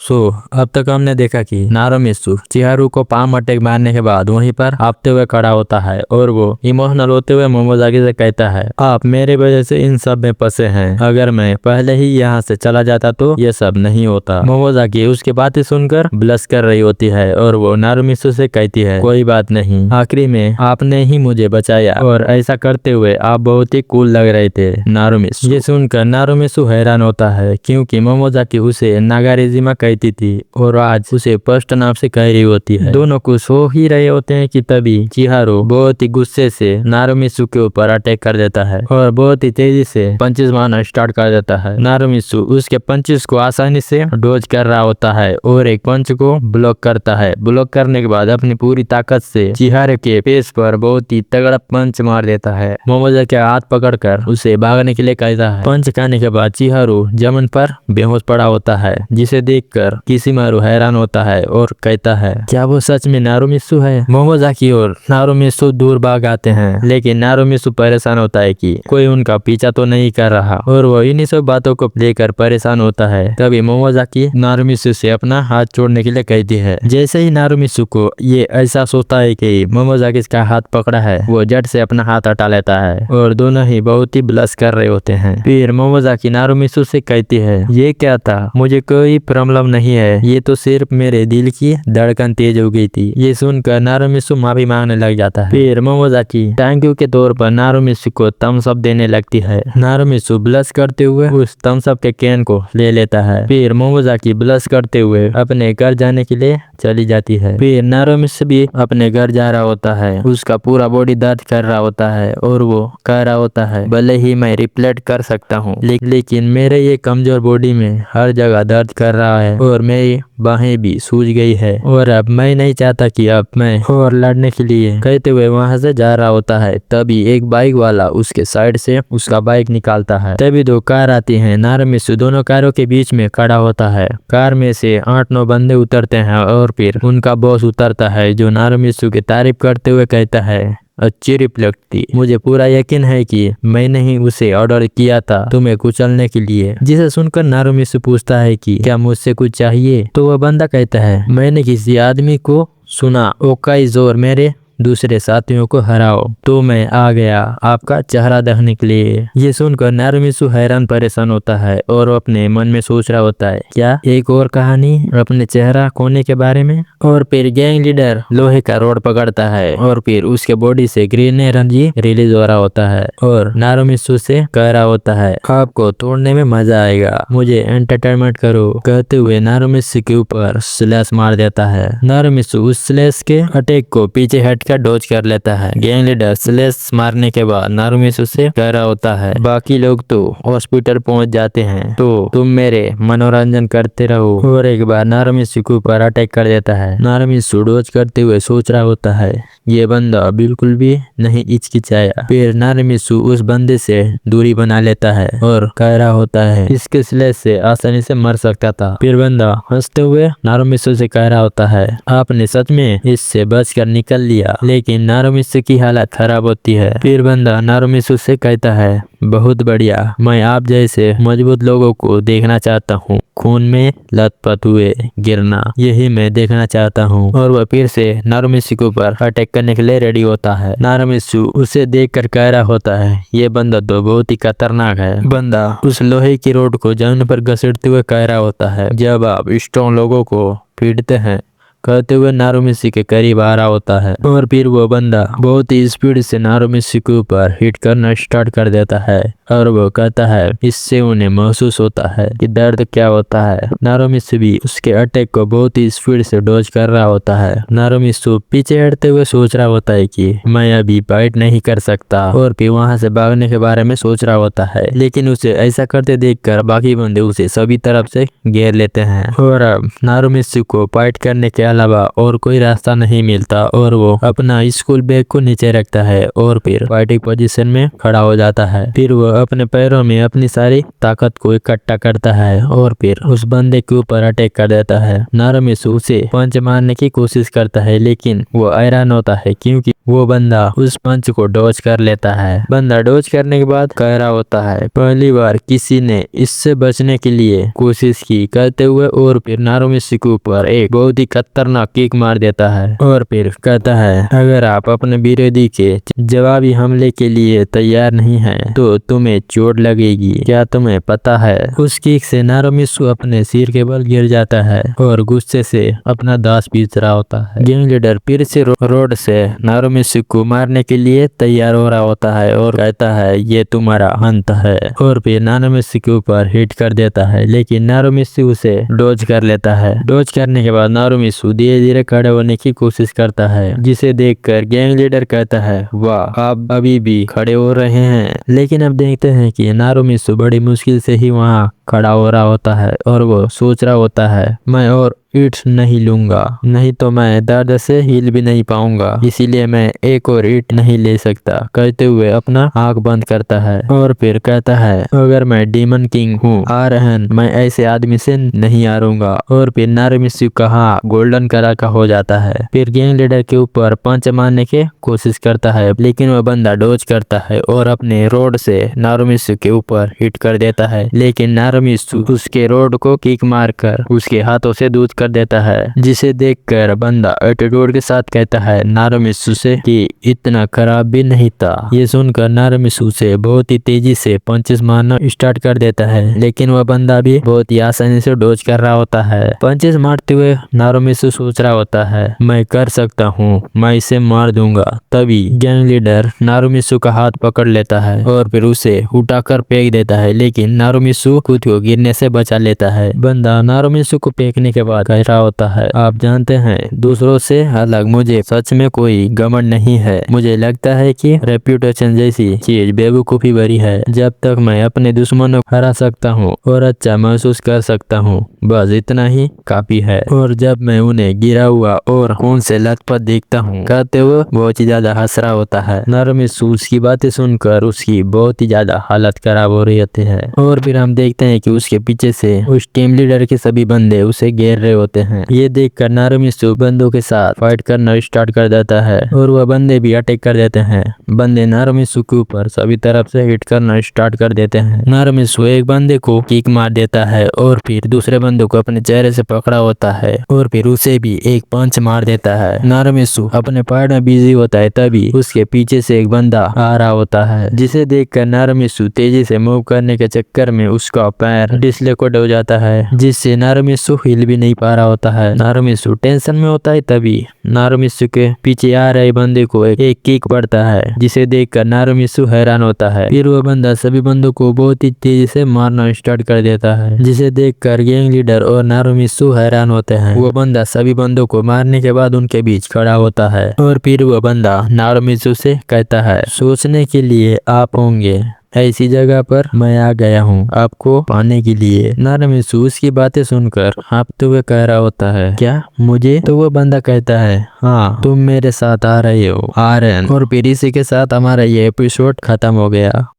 सो अब तक हमने देखा कि नारुमित्सु चिहारू को पाम अटैक मारने के बाद वहीं पर हांफते हुए खड़ा होता है और वो इमोशनल होते हुए मोमोजाकी से कहता है, आप मेरे वजह से इन सब में फंसे हैं, अगर मैं पहले ही यहाँ से चला जाता तो ये सब नहीं होता। मोमोजाकी उसकी बातें सुनकर ब्लश कर रही होती है और वो नारुमित्सु से कहती है, कोई बात नहीं, आखिरी में आपने ही मुझे बचाया और ऐसा करते हुए आप बहुत ही कूल लग रहे थे नारुमित्सु। ये सुनकर नारुमित्सु हैरान होता है क्योंकि मोमोजाकी उसे नागारिजिमा कहती थी और आज उसे स्पष्ट नाम से कह रही होती है। दोनों खुश हो ही रहे होते हैं कि तभी चिहारू बहुत ही गुस्से से नारुमित्सु के ऊपर अटैक कर देता है और बहुत ही तेजी से पंचेस मारना स्टार्ट कर देता है। नारुमित्सु उसके पंचेस को आसानी से डॉज कर रहा होता है और एक पंच को ब्लॉक करता है। ब्लॉक करने के बाद अपनी पूरी ताकत से चिहारू के फेस पर बहुत ही तगड़ा पंच मार देता है। मोमोजाकी के हाथ पकड़कर उसे भागने के लिए कहता है। पंच खाने के बाद चिहारू जमीन पर बेहोश पड़ा होता है, जिसे देखकर किशिमारू हैरान होता है और कहता है, क्या वो सच में नारुमित्सु है? मोमोजाकी और नारुमित्सु दूर भाग आते हैं, लेकिन नारुमित्सु परेशान होता है कि कोई उनका पीछा तो नहीं कर रहा और वो इन्हीं सब बातों को लेकर परेशान होता है। तभी मोमोजाकी नारुमित्सु से अपना हाथ छोड़ने के लिए कहती है। जैसे ही नारुमित्सु को ये एहसास होता है कि मोमोजाकी का हाथ पकड़ा है, वो झट से अपना हाथ हटा लेता है और दोनों ही बहुत ही ब्लश कर रहे होते हैं। फिर मोमोजाकी नारुमित्सु से कहती है, ये क्या था? मुझे कोई प्रॉब्लम नहीं है, ये तो सिर्फ मेरे दिल की धड़कन तेज हो गई थी। ये सुनकर नारुमित्सु माफी मांगने लग जाता है। फिर मोमोजाकी थैंक यू के तौर पर नारुमित्सु को थम्स अप देने लगती है। नारुमित्सु ब्लश करते हुए उस थम्स अप के कैन को ले लेता है। फिर मोमोजाकी ब्लश करते हुए अपने घर जाने के लिए चली जाती है। फिर नारुमित्सु भी अपने घर जा रहा होता है। उसका पूरा बॉडी दर्द कर रहा होता है और वो कह रहा होता है, भले ही मैं रिप्लेट कर सकता हूँ, लेकिन मेरे ये कमजोर बॉडी में हर जगह दर्द कर रहा है और मेरी बाहें भी सूज गई है और अब मैं नहीं चाहता कि अब मैं और लड़ने के लिए कहते हुए वहां से जा रहा होता है। तभी एक बाइक वाला उसके साइड से उसका बाइक निकालता है। तभी दो कार आती हैं। नारुमित्सु दोनों कारों के बीच में खड़ा होता है। कार में से 8-9 बंदे उतरते हैं और फिर उनका बॉस उतरता है, जो नारुमित्सु की तारीफ करते हुए कहता है, अच्छी रिफ्लेक्ट थी, मुझे पूरा यकीन है कि मैंने ही उसे ऑर्डर किया था तुम्हें कुचलने के लिए। जिसे सुनकर नारुमित्सु पूछता है कि क्या मुझसे कुछ चाहिए? तो वह बंदा कहता है, मैंने किसी आदमी को सुना ओकाइज और मेरे दूसरे साथियों को हराओ, तो मैं आ गया आपका चेहरा देखने के लिए। ये सुनकर नारुमित्सु हैरान परेशान होता है और अपने मन में सोच रहा होता है, क्या एक और कहानी अपने चेहरा खोने के बारे में? और फिर गैंग लीडर लोहे का रोड पकड़ता है और फिर उसके बॉडी से ग्रीन एनर्जी रिलीज हो रहा होता है और नारुमित्सु से कह रहा होता है, आपको तोड़ने में मजा आएगा, मुझे एंटरटेनमेंट करो। कहते हुए नारुमित्सु के ऊपर स्लैश मार देता है। नारुमित्सु उस स्लैश के अटैक को पीछे हट का डॉज कर लेता है। गैंग लीडर स्लैश मारने के बाद नारुमित्सु से कह रहा होता है, बाकी लोग तो हॉस्पिटल पहुंच जाते हैं, तो तुम मेरे मनोरंजन करते रहो। और एक बार नारुमित्सु के ऊपर अटैक कर देता है। नारुमित्सु डॉज करते हुए सोच रहा होता है, ये बंदा बिल्कुल भी नहीं हिचकिचाया। फिर नारुमित्सु उस बंदे से दूरी बना लेता है और कह रहा होता है, इसके स्लैश से आसानी से मर सकता था। फिर बंदा हंसते हुए नारुमित्सु से कह रहा होता है, आपने सच में इससे बचकर निकल लिया। लेकिन नारुमित्सु की हालत खराब होती है। फिर बंदा नारुमित्सु से कहता है, बहुत बढ़िया, मैं आप जैसे मजबूत लोगों को देखना चाहता हूँ, खून में लथपथ हुए गिरना, यही मैं देखना चाहता हूँ। और वह फिर से नारुमित्सु के ऊपर अटैक करने के लिए रेडी होता है। नारुमित्सु उसे देखकर कह रहा होता है, ये बंदा तो बहुत ही खतरनाक है। बंदा उस लोहे की रोड को जमीन पर घसीटते हुए कह रहा होता है, जब आप स्ट्रॉन्ग लोगों को पीटते हैं, कहते हुए नारुमित्सु के करीब आ रहा होता है और फिर वो बंदा बहुत ही स्पीड से नारुमित्सु के ऊपर हिट करना स्टार्ट कर देता है और वो कहता है, इससे उन्हें महसूस होता है कि दर्द क्या होता है। नारुमित्सु भी उसके अटैक को बहुत ही स्पीड से डॉज कर रहा होता है। नारुमित्सु पीछे हटते हुए सोच रहा होता है कि मैं अभी फाइट नहीं कर सकता और फिर वहां से भागने के बारे में सोच रहा होता है, लेकिन उसे ऐसा करते देखकर बाकी बंदे उसे सभी तरफ से घेर लेते हैं और अब नारुमित्सु को फाइट करने के अलावा और कोई रास्ता नहीं मिलता और वो अपना स्कूल बैग को नीचे रखता है और फिर फाइटिंग पोजीशन में खड़ा हो जाता है। फिर वो अपने पैरों में अपनी सारी ताकत को इकट्ठा करता है और फिर उस बंदे के ऊपर अटैक कर देता है। नारुमित्सु उसे पंच मारने की कोशिश करता है, लेकिन वो हैरान होता है क्योंकि वो बंदा उस पंच को डॉज कर लेता है। बंदा डॉज करने के बाद कह रहा होता है, पहली बार किसी ने इससे बचने के लिए कोशिश की करते हुए, और फिर नारुमित्सु के ऊपर एक बहुत ही खतरनाक किक मार देता है और फिर कहता है, अगर आप अपने विरोधी के जवाबी हमले के लिए तैयार नहीं हैं तो तुम्हें चोट लगेगी, क्या तुम्हें पता है। उस किक से नारुमित्सु अपने सिर के बल गिर जाता है और गुस्से से अपना दांत पीस रहा होता है। गैंग लीडर फिर से रोड से नारुमित्सु को मारने के लिए तैयार हो रहा होता है और कहता है, ये तुम्हारा अंत है, और फिर नारुमित्सु के ऊपर हिट कर देता है, लेकिन नारुमित्सु उसे डॉज कर लेता है। डॉज करने के बाद नारुमित्सु धीरे धीरे खड़े होने की कोशिश करता है, जिसे देखकर गैंग लीडर कहता है, वाह आप अभी भी खड़े हो रहे हैं। लेकिन अब देखते हैं कि नारुमित्सु बड़ी मुश्किल से ही वहाँ खड़ा हो रहा होता है और वो सोच रहा होता है, मैं और ईंट नहीं लूंगा, नहीं तो मैं दर्द से हिल भी नहीं पाऊंगा, इसीलिए मैं एक और ईंट नहीं ले सकता, कहते हुए अपना आंख बंद करता है और फिर कहता है, अगर मैं डीमन किंग हूँ आरहन, मैं ऐसे आदमी से नहीं हारूंगा। और फिर नारुमित्सु का हाथ गोल्डन कलर का हो जाता है। फिर गैंग लीडर के ऊपर पंच मारने की कोशिश करता है, लेकिन वह बंदा डॉज करता है और अपने रोड से नारुमित्सु के ऊपर हिट कर देता है, लेकिन नारुमित्सु उसके रोड को किक मारकर उसके हाथों से दूर कर देता है, जिसे देखकर बंदा एटीट्यूड के साथ कहता है नारुमित्सु से कि इतना खराब भी नहीं था। ये सुनकर नारुमित्सु से बहुत ही तेजी से पंचेस मारना स्टार्ट कर देता है, लेकिन वह बंदा भी बहुत ही आसानी से डॉज कर रहा होता है। पंचेस मारते हुए नारुमित्सु सोच रहा होता है, मैं कर सकता हूँ, मैं इसे मार दूंगा। तभी गैंग लीडर नारुमित्सु का हाथ पकड़ लेता है और फिर उसे उठाकर फेंक देता है, लेकिन नारुमित्सु खुद को गिरने से बचा लेता है। बंदा नारुमित्सु को फेंकने के बाद कह रहा होता है, आप जानते हैं दूसरों से अलग मुझे सच में कोई घमंड नहीं है। मुझे लगता है कि रेप्यूटेशन जैसी चीज बेवकूफी भरी है। जब तक मैं अपने दुश्मनों को हरा सकता हूँ और अच्छा महसूस कर सकता हूँ, बस इतना ही काफी है। और जब मैं उन्हें गिरा हुआ और खून से लथपथ देखता हूँ, कहते हुए बहुत ही ज्यादा हंस रहा होता है। नारुमित्सु उसकी बातें सुनकर उसकी बहुत ही ज्यादा हालत खराब हो रही होती है और फिर हम देखते हैं कि उसके पीछे से उस टीम लीडर के सभी बंदे उसे घेर रहे होते हैं। ये देखकर नारुमित्सु बंदों के साथ फाइट करना स्टार्ट कर देता है और वह बंदे भी अटैक कर देते हैं। बंदे नारुमित्सु के ऊपर सभी तरफ से हिट करना स्टार्ट कर देते हैं। नारुमित्सु एक बंदे को किक मार देता है और फिर दूसरे बंदे को अपने चेहरे से पकड़ा होता है और फिर उसे भी एक पंच मार देता है। नारुमित्सु अपने फाइट में बिजी होता है, तभी उसके पीछे से एक बंदा आ रहा होता है, जिसे देखकर नारुमित्सु तेजी से मूव करने के चक्कर में उसका पैर डिसलोकेट हो जाता है, जिससे नारुमित्सु हिल भी नहीं पा रहा होता है। नारुमित्सु टेंशन में होता है, तभी नारुमित्सु के पीछे आ रहे बंदे को एक किक पड़ता है, जिसे देखकर नारुमित्सु हैरान होता है। फिर वह बंदा सभी बंदों को बहुत ही तेजी से मारना स्टार्ट कर देता है, जिसे देखकर गैंग लीडर और नारुमित्सु हैरान होते हैं। वो बंदा सभी बंदों को मारने के बाद उनके बीच खड़ा होता है और फिर वह बंदा नारुमित्सु से कहता है, सोचने के लिए आप होंगे, ऐसी जगह पर मैं आ गया हूँ आपको पाने के लिए। नारुमित्सु उसकी बातें सुनकर हाँफते हुए कह रहा होता है, क्या मुझे? तो वो बंदा कहता है, हाँ तुम मेरे साथ आ रहे हो आर्यन। और फिर इसी के साथ हमारा ये एपिसोड खत्म हो गया।